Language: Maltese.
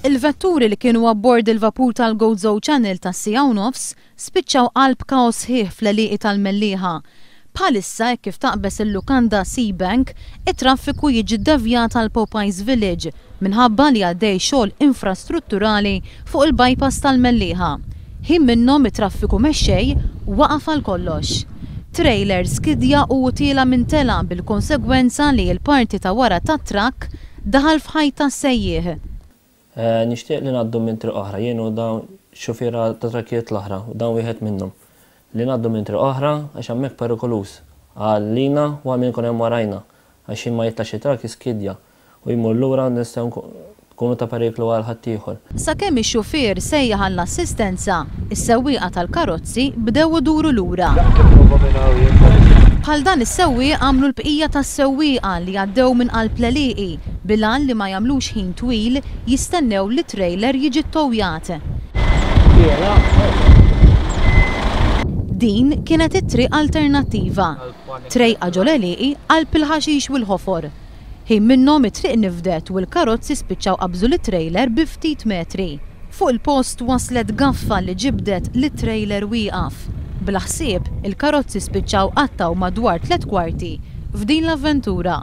Il-vetturi li kienu abbord il-vapur tal-Gozo Channel tas-1:30 spiċċaw qalb kaos ħieħ fl-għelieqi tal-Mellieħa. Bħalissa kif taqbes il-lukanda Seabank, it-traffiku jiġi ddevjat għal Popeyes Village minħabba li għaddej xogħol infrastrutturali fuq il-bypass tal-Mellieħa. Ħin minnhom it-traffiku mexxej waqaf għal kollox. Trailer skidja u tiela minn tela bil-konsegwenza li l-parti ta' wara tat-trakk daħal f'ħajta sejjieħ. Nixtieq li ngħaddu minn triq oħra, jien u dawn xufiera ta' trakkijiet l-oħra, u dawn wieħed minnhom. Li ngħaddu minn triq oħra għax hemmhekk perikolus għalina u għal min ikun hemm warajna għax ma jitlax it-trakk jiskidja u jmur lura nistgħu nkunu ta' periklu għal ħadd ieħor. Sakemm ix-xufier sejjaħ għall-assistenza, is-sewwieqa tal-karozzi bdew iduru lura. Bħal dan is-sewwieq għamlu l-bqija tas-sewwieqa li għaddew minn qalb l-għelieqi bilan li ma jagħmlux ħin twil jistennew li trailer jiġi ttowjat. Din kienet it-triq alternattiva. Trejqa ġol għelieqi qalb il-ħaxix u l-ħofor. Ħin minnhom it-triq nifdet u l-karozzi spiċċaw qabżu l-trailer bi ftit metri. Fuq il-post waslet gaffa li ġibdet li trailer wieqaf. Bla ħsieb, il-karozzi spiċċaw qattaw madwar 3 kwarti f'din l-avventura.